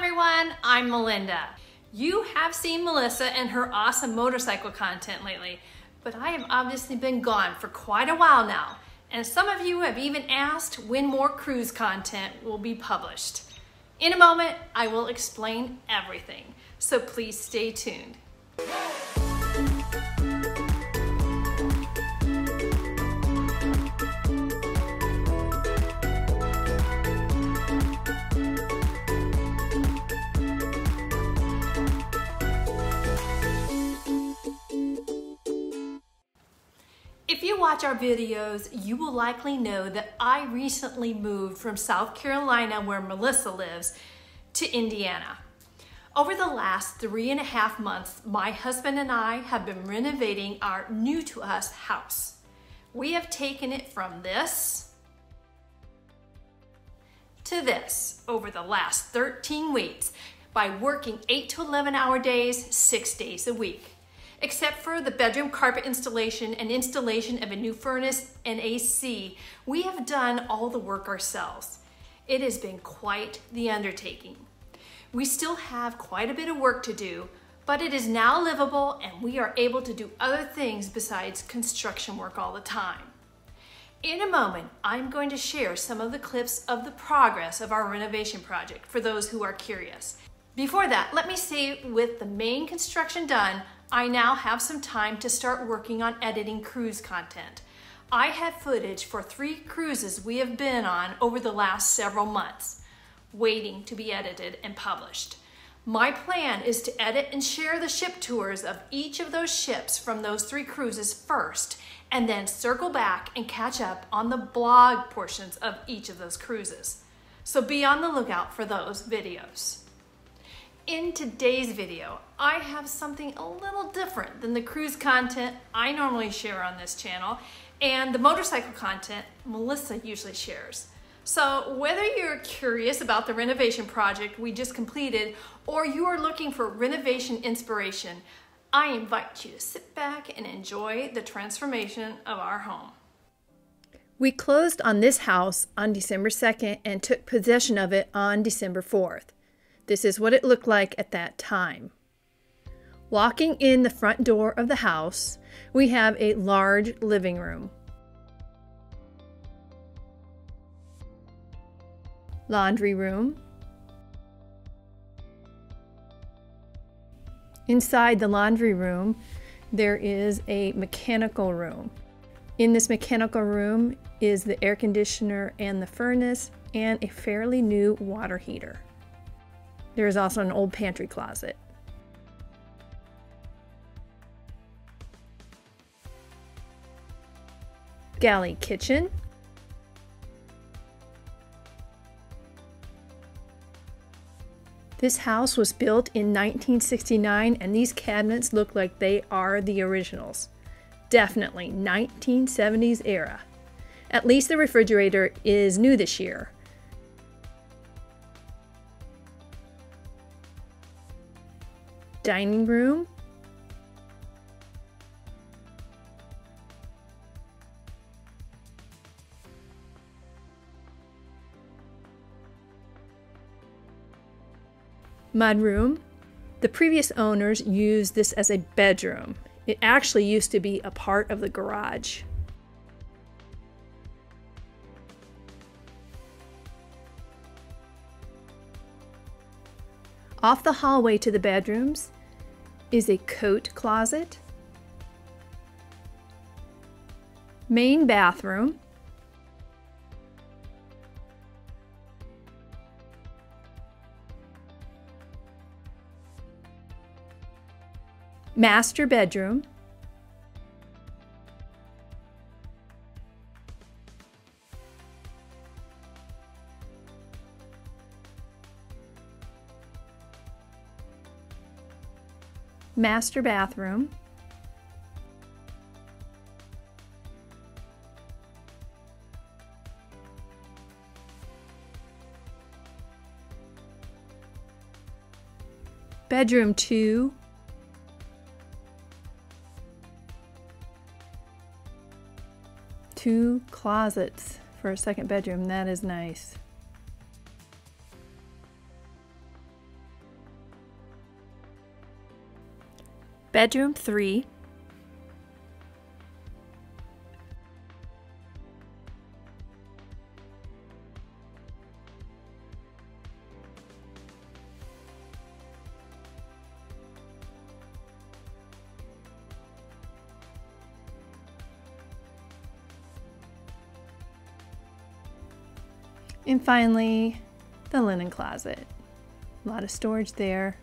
everyone, I'm Melinda. You have seen Melissa and her awesome motorcycle content lately, but I have obviously been gone for quite a while now, and some of you have even asked when more cruise content will be published. In a moment, I will explain everything, so please stay tuned. If you watch our videos, you will likely know that I recently moved from South Carolina, where Melissa lives, to Indiana. Over the last 3.5 months, my husband and I have been renovating our new to us house. We have taken it from this to this over the last 13 weeks by working 8 to 11 hour days, 6 days a week. Except for the bedroom carpet installation and installation of a new furnace and AC, we have done all the work ourselves. It has been quite the undertaking. We still have quite a bit of work to do, but it is now livable and we are able to do other things besides construction work all the time. In a moment, I'm going to share some of the clips of the progress of our renovation project for those who are curious. Before that, let me say with the main construction done, I now have some time to start working on editing cruise content. I have footage for 3 cruises we have been on over the last several months, waiting to be edited and published. My plan is to edit and share the ship tours of each of those ships from those 3 cruises first, and then circle back and catch up on the blog portions of each of those cruises. So be on the lookout for those videos. In today's video, I have something a little different than the cruise content I normally share on this channel and the motorcycle content Melissa usually shares. So whether you're curious about the renovation project we just completed or you are looking for renovation inspiration, I invite you to sit back and enjoy the transformation of our home. We closed on this house on December 2nd and took possession of it on December 4th. This is what it looked like at that time. Walking in the front door of the house, we have a large living room, laundry room. Inside the laundry room, there is a mechanical room. In this mechanical room is the air conditioner and the furnace and a fairly new water heater. There is also an old pantry closet. Galley kitchen. This house was built in 1969 and these cabinets look like they are the originals. Definitely 1970s era. At least the refrigerator is new this year. Dining room. Mudroom. The previous owners used this as a bedroom. It actually used to be a part of the garage. Off the hallway to the bedrooms is a coat closet, main bathroom, master bedroom, master bathroom, bedroom 2, two closets for a second bedroom. That is nice. Bedroom 3, and finally, the linen closet. A lot of storage there.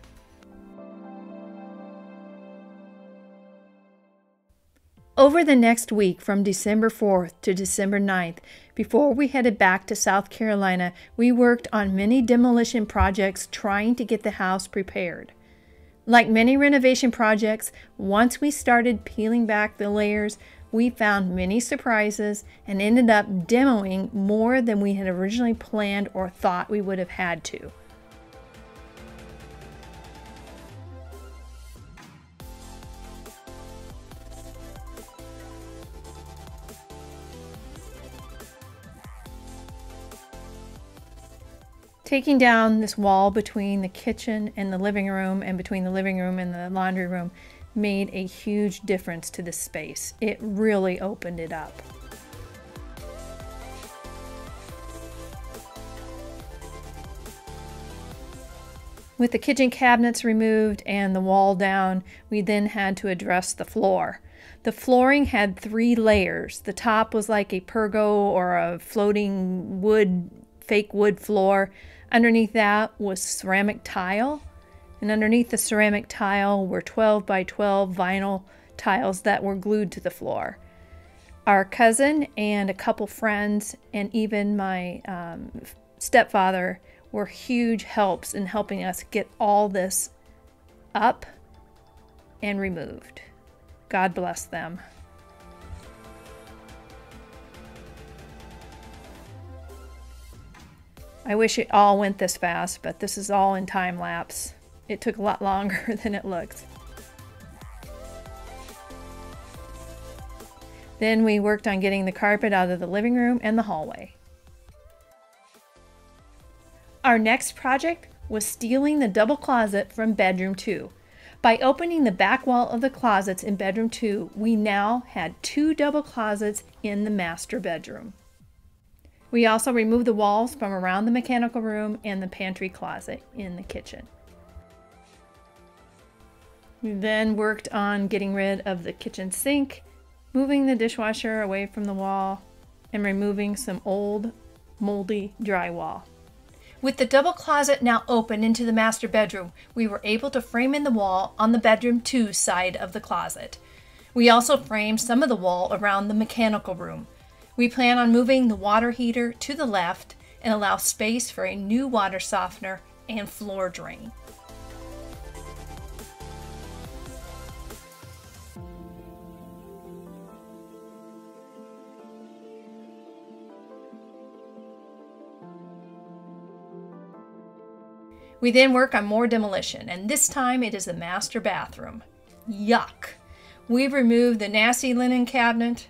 Over the next week, from December 4th to December 9th, before we headed back to South Carolina, we worked on many demolition projects trying to get the house prepared. Like many renovation projects, once we started peeling back the layers, we found many surprises and ended up demoing more than we had originally planned or thought we would have had to. Taking down this wall between the kitchen and the living room and between the living room and the laundry room made a huge difference to this space. It really opened it up. With the kitchen cabinets removed and the wall down, we then had to address the floor. The flooring had 3 layers. The top was like a pergo or a floating wood, fake wood floor. Underneath that was ceramic tile. And underneath the ceramic tile were 12 by 12 vinyl tiles that were glued to the floor. Our cousin and a couple friends and even my stepfather were huge helps in helping us get all this up and removed. God bless them. I wish it all went this fast, but this is all in time lapse. It took a lot longer than it looked. Then we worked on getting the carpet out of the living room and the hallway. Our next project was stealing the double closet from bedroom 2. By opening the back wall of the closets in bedroom 2, we now had 2 double closets in the master bedroom. We also removed the walls from around the mechanical room and the pantry closet in the kitchen. We then worked on getting rid of the kitchen sink, moving the dishwasher away from the wall, and removing some old, moldy drywall. With the double closet now open into the master bedroom, we were able to frame in the wall on the bedroom 2 side of the closet. We also framed some of the wall around the mechanical room. We plan on moving the water heater to the left and allow space for a new water softener and floor drain. We then work on more demolition, and this time it is the master bathroom. Yuck! We've removed the nasty linen cabinet,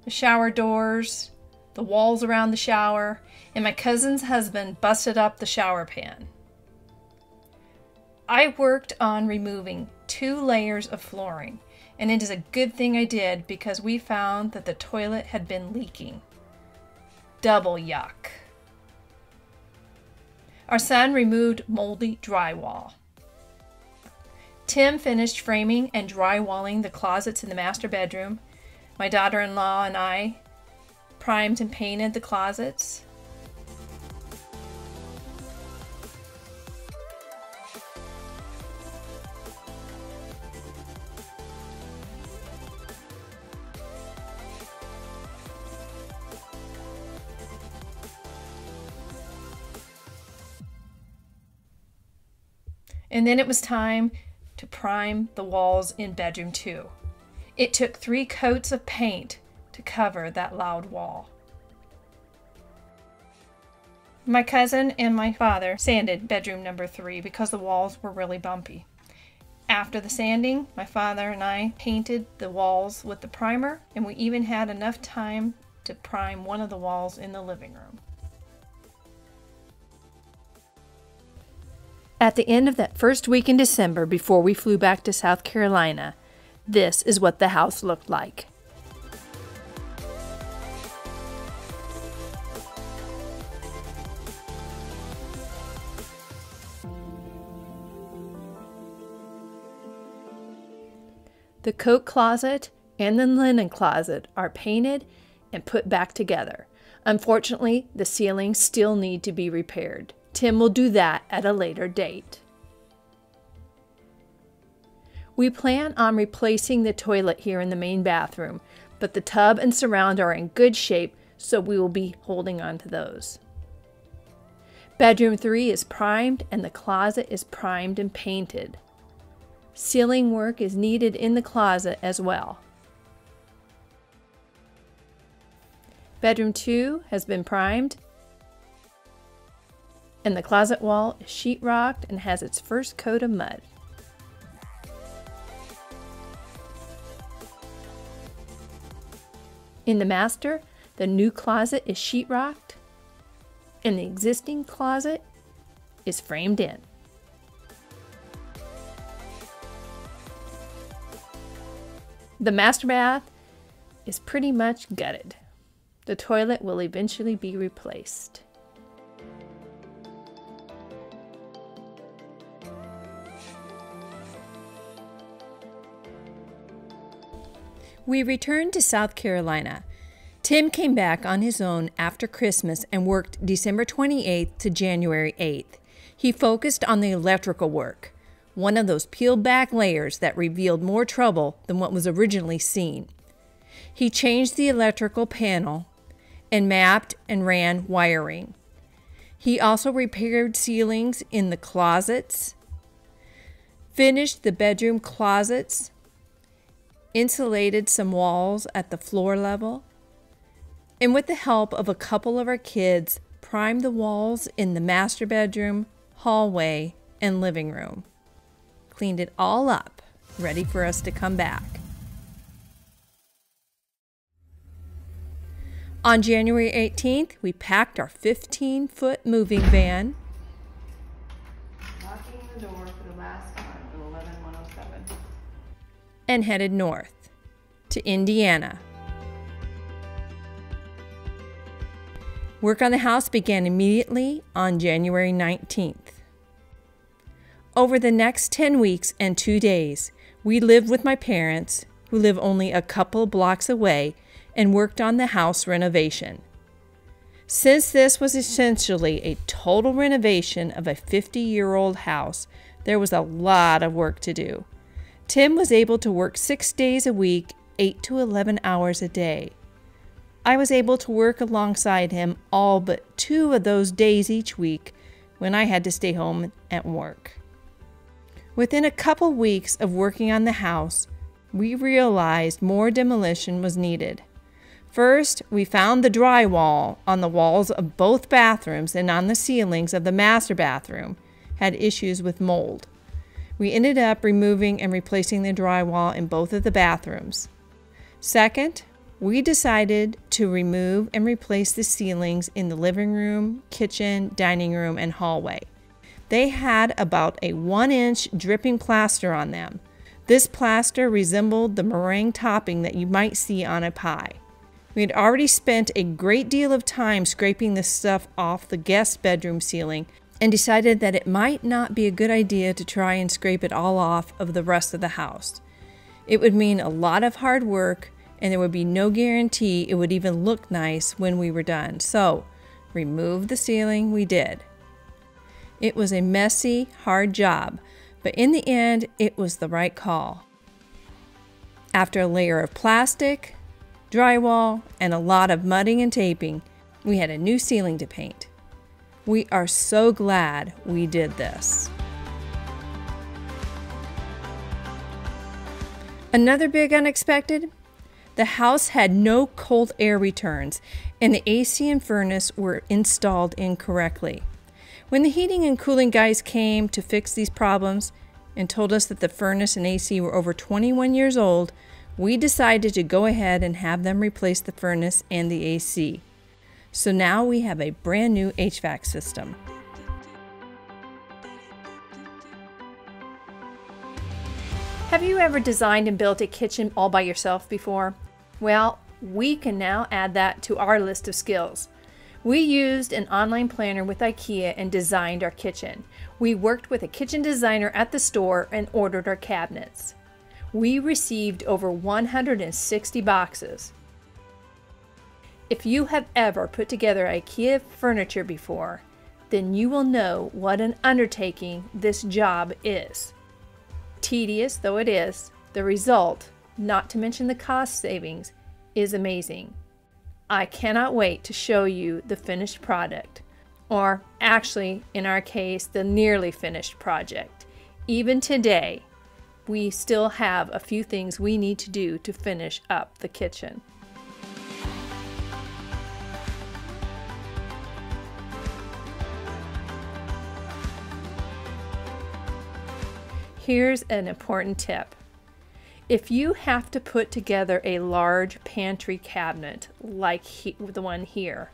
the shower doors, the walls around the shower, and my cousin's husband busted up the shower pan. I worked on removing 2 layers of flooring, and it is a good thing I did because we found that the toilet had been leaking. Double yuck. Our son removed moldy drywall. Tim finished framing and drywalling the closets in the master bedroom. My daughter-in-law and I primed and painted the closets. And then it was time to prime the walls in bedroom 2. It took 3 coats of paint to cover that loud wall. My cousin and my father sanded bedroom number 3 because the walls were really bumpy. After the sanding, my father and I painted the walls with the primer, and we even had enough time to prime one of the walls in the living room. At the end of that first week in December before we flew back to South Carolina, this is what the house looked like. The coat closet and the linen closet are painted and put back together. Unfortunately, the ceilings still need to be repaired. Tim will do that at a later date. We plan on replacing the toilet here in the main bathroom, but the tub and surround are in good shape, so we will be holding on to those. Bedroom 3 is primed and the closet is primed and painted. Ceiling work is needed in the closet as well. Bedroom 2 has been primed, and the closet wall is sheetrocked and has its first coat of mud. In the master, the new closet is sheetrocked, and the existing closet is framed in. The master bath is pretty much gutted. The toilet will eventually be replaced. We returned to South Carolina. Tim came back on his own after Christmas and worked December 28th to January 8th. He focused on the electrical work, one of those peeled back layers that revealed more trouble than what was originally seen. He changed the electrical panel and mapped and ran wiring. He also repaired ceilings in the closets, finished the bedroom closets, insulated some walls at the floor level, and with the help of a couple of our kids, primed the walls in the master bedroom, hallway, and living room. Cleaned it all up, ready for us to come back. On January 18th, we packed our 15-foot moving van, locking the door for the last time at 11:107, and headed north to Indiana. Work on the house began immediately on January 19th. Over the next 10 weeks and 2 days, we lived with my parents, who live only a couple blocks away, and worked on the house renovation. Since this was essentially a total renovation of a 50-year-old house, there was a lot of work to do. Tim was able to work 6 days a week, 8 to 11 hours a day. I was able to work alongside him all but 2 of those days each week when I had to stay home at work. Within a couple weeks of working on the house, we realized more demolition was needed. First, we found the drywall on the walls of both bathrooms and on the ceilings of the master bathroom had issues with mold. We ended up removing and replacing the drywall in both of the bathrooms. Second, we decided to remove and replace the ceilings in the living room, kitchen, dining room, and hallway. They had about a 1-inch dripping plaster on them. This plaster resembled the meringue topping that you might see on a pie. We had already spent a great deal of time scraping this stuff off the guest bedroom ceiling and decided that it might not be a good idea to try and scrape it all off of the rest of the house. It would mean a lot of hard work, and there would be no guarantee it would even look nice when we were done. So, remove the ceiling we did. It was a messy, hard job, but in the end, it was the right call. After a layer of plastic, drywall, and a lot of mudding and taping, we had a new ceiling to paint. We are so glad we did this. Another big unexpected, the house had no cold air returns, and the AC and furnace were installed incorrectly. When the heating and cooling guys came to fix these problems and told us that the furnace and AC were over 21 years old, we decided to go ahead and have them replace the furnace and the AC. So now we have a brand new HVAC system. Have you ever designed and built a kitchen all by yourself before? Well, we can now add that to our list of skills. We used an online planner with IKEA and designed our kitchen. We worked with a kitchen designer at the store and ordered our cabinets. We received over 160 boxes. If you have ever put together IKEA furniture before, then you will know what an undertaking this job is. Tedious though it is, the result, not to mention the cost savings, is amazing. I cannot wait to show you the finished product, or actually, in our case, the nearly finished project. Even today, we still have a few things we need to do to finish up the kitchen. Here's an important tip. If you have to put together a large pantry cabinet like the one here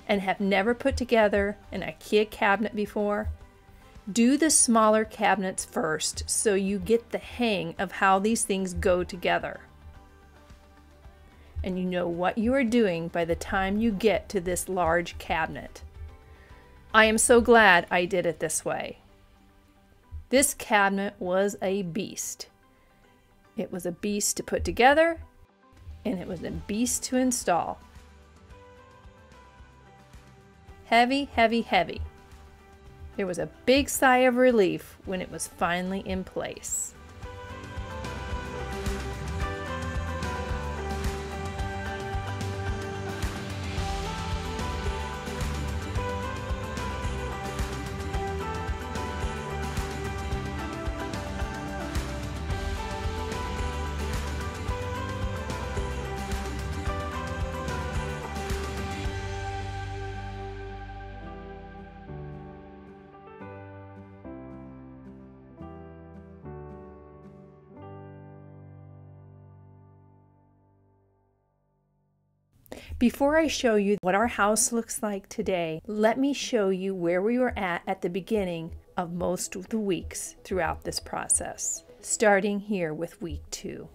and have never put together an IKEA cabinet before, do the smaller cabinets first so you get the hang of how these things go together. And you know what you are doing by the time you get to this large cabinet. I am so glad I did it this way. This cabinet was a beast. It was a beast to put together, and it was a beast to install. Heavy, heavy, heavy. There was a big sigh of relief when it was finally in place. Before I show you what our house looks like today, let me show you where we were at the beginning of most of the weeks throughout this process, starting here with week 2.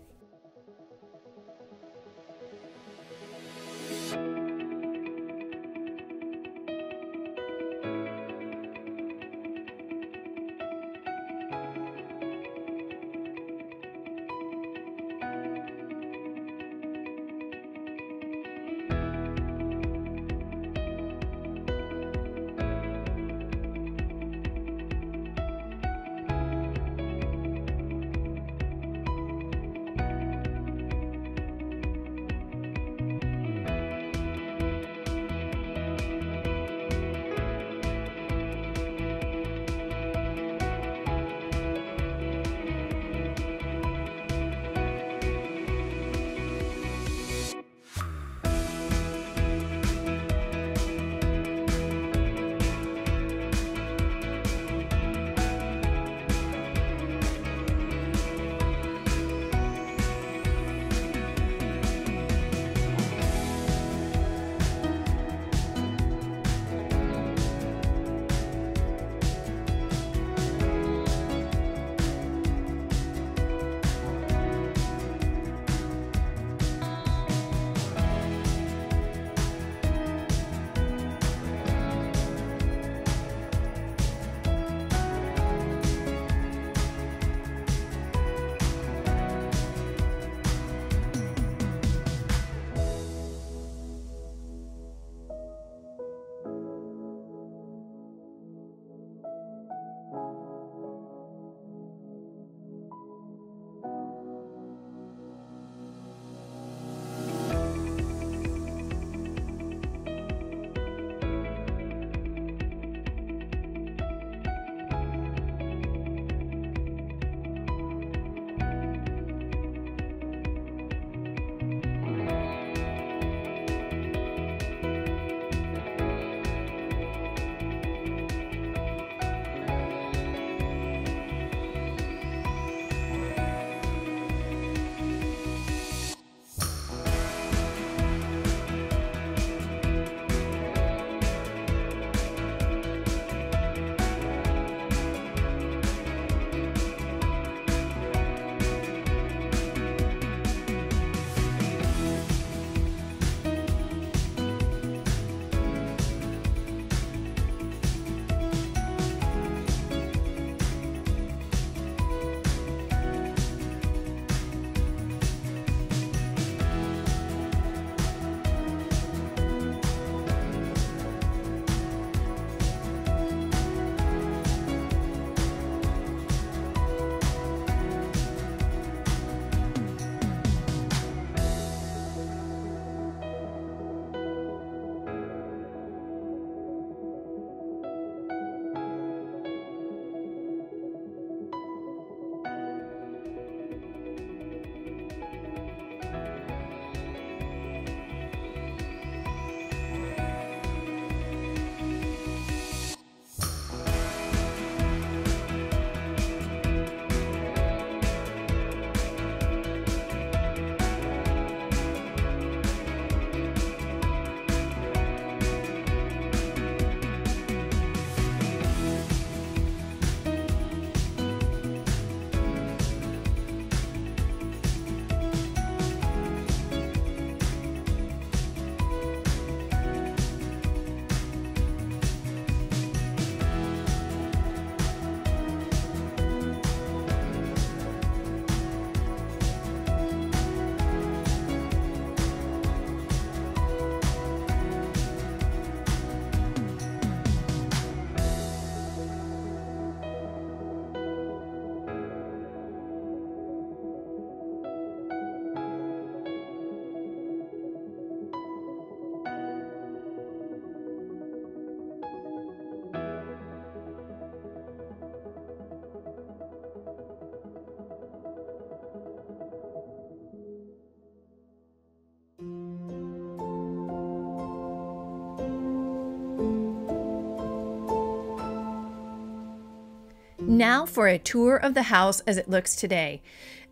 Now for a tour of the house as it looks today.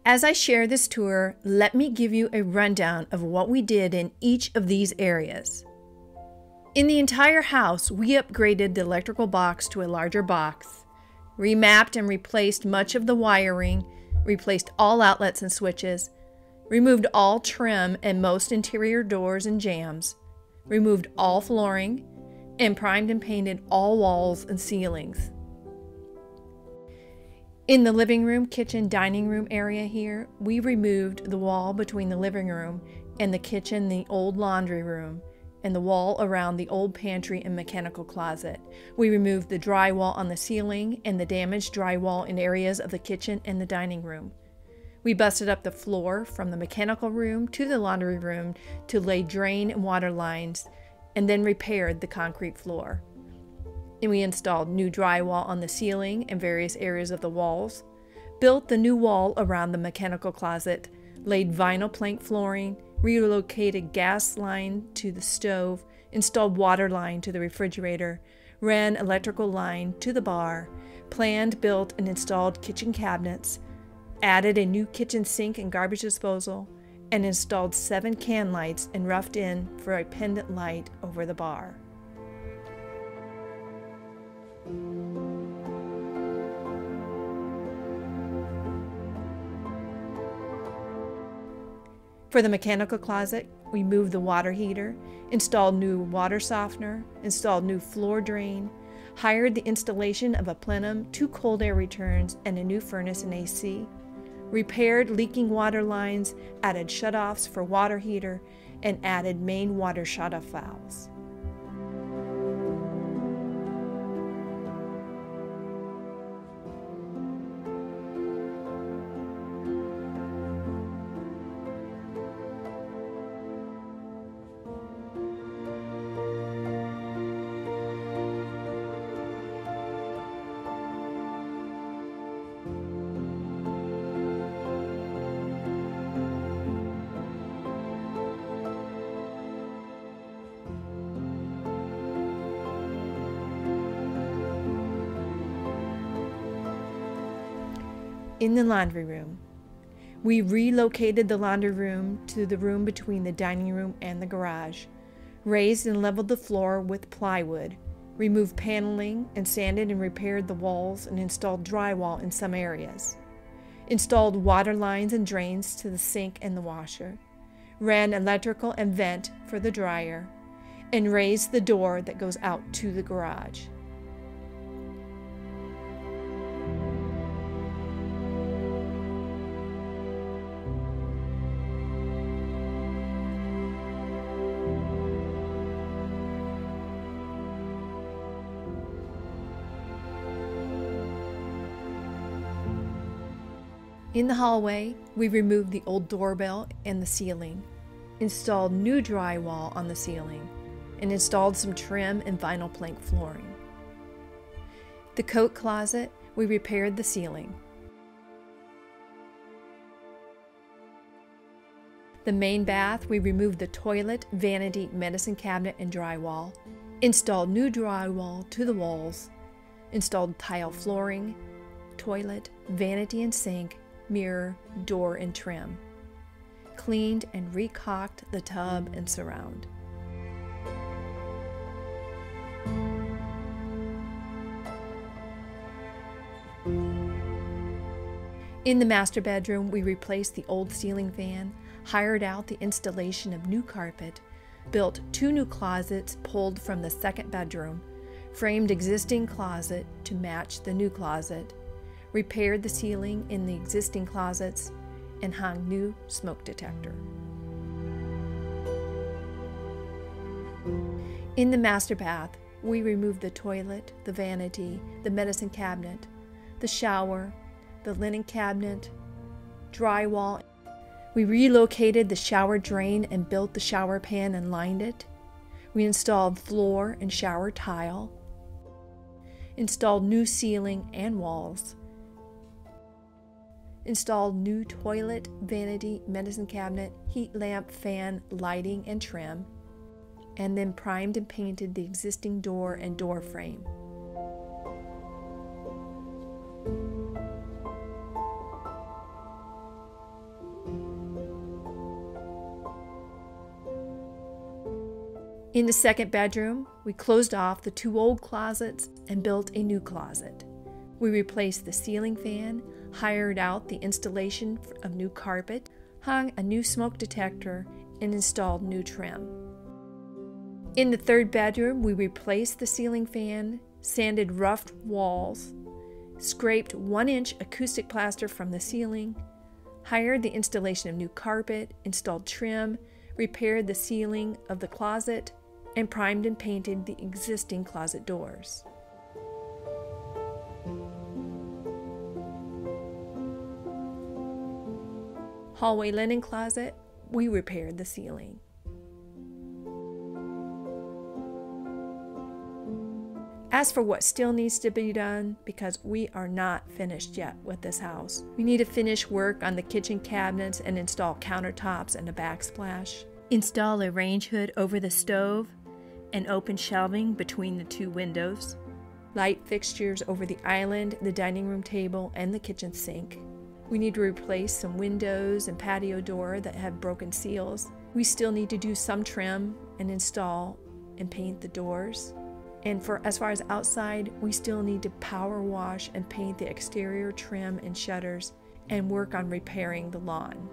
As I share this tour, let me give you a rundown of what we did in each of these areas. In the entire house, we upgraded the electrical box to a larger box, remapped and replaced much of the wiring, replaced all outlets and switches, removed all trim and most interior doors and jambs, removed all flooring, and primed and painted all walls and ceilings. In the living room, kitchen, dining room area here, we removed the wall between the living room and the kitchen, the old laundry room, and the wall around the old pantry and mechanical closet. We removed the drywall on the ceiling and the damaged drywall in areas of the kitchen and the dining room. We busted up the floor from the mechanical room to the laundry room to lay drain and water lines, and then repaired the concrete floor. And we installed new drywall on the ceiling and various areas of the walls, built the new wall around the mechanical closet, laid vinyl plank flooring, relocated gas line to the stove, installed water line to the refrigerator, ran electrical line to the bar, planned, built, and installed kitchen cabinets, added a new kitchen sink and garbage disposal, and installed 7 can lights and roughed in for a pendant light over the bar. For the mechanical closet, we moved the water heater, installed new water softener, installed new floor drain, hired the installation of a plenum, 2 cold air returns, and a new furnace and AC, repaired leaking water lines, added shutoffs for water heater, and added main water shutoff valves. In the laundry room, we relocated the laundry room to the room between the dining room and the garage, raised and leveled the floor with plywood, removed paneling and sanded and repaired the walls and installed drywall in some areas, installed water lines and drains to the sink and the washer, ran electrical and vent for the dryer, and raised the door that goes out to the garage. In the hallway, we removed the old doorbell and the ceiling, installed new drywall on the ceiling, and installed some trim and vinyl plank flooring. The coat closet, we repaired the ceiling. The main bath, we removed the toilet, vanity, medicine cabinet, and drywall, installed new drywall to the walls, installed tile flooring, toilet, vanity and sink, mirror, door, and trim, cleaned and recocked the tub and surround. In the master bedroom, we replaced the old ceiling fan, hired out the installation of new carpet, built 2 new closets pulled from the second bedroom, framed existing closet to match the new closet, repaired the ceiling in the existing closets, and hung new smoke detector. In the master bath, we removed the toilet, the vanity, the medicine cabinet, the shower, the linen cabinet, drywall. We relocated the shower drain and built the shower pan and lined it. We installed floor and shower tile, installed new ceiling and walls, installed new toilet, vanity, medicine cabinet, heat lamp, fan, lighting, and trim, and then primed and painted the existing door and door frame. In the second bedroom, we closed off the 2 old closets and built a new closet. We replaced the ceiling fan, hired out the installation of new carpet, hung a new smoke detector, and installed new trim. In the third bedroom, we replaced the ceiling fan, sanded rough walls, scraped 1-inch acoustic plaster from the ceiling, hired the installation of new carpet, installed trim, repaired the ceiling of the closet, and primed and painted the existing closet doors. Hallway linen closet, we repaired the ceiling. As for what still needs to be done, because we are not finished yet with this house, we need to finish work on the kitchen cabinets and install countertops and a backsplash, install a range hood over the stove, and open shelving between the 2 windows, light fixtures over the island, the dining room table, and the kitchen sink. We need to replace some windows and patio door that have broken seals. We still need to do some trim and install and paint the doors. And as far as outside, we still need to power wash and paint the exterior trim and shutters and work on repairing the lawn.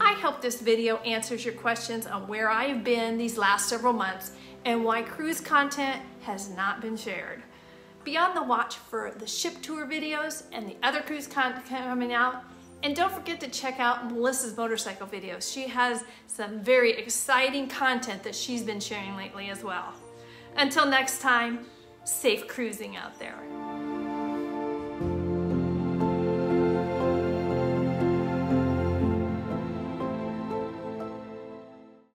I hope this video answers your questions on where I have been these last several months and why cruise content has not been shared. Be on the watch for the ship tour videos and the other cruise content coming out. And don't forget to check out Melissa's motorcycle videos. She has some very exciting content that she's been sharing lately as well. Until next time, safe cruising out there.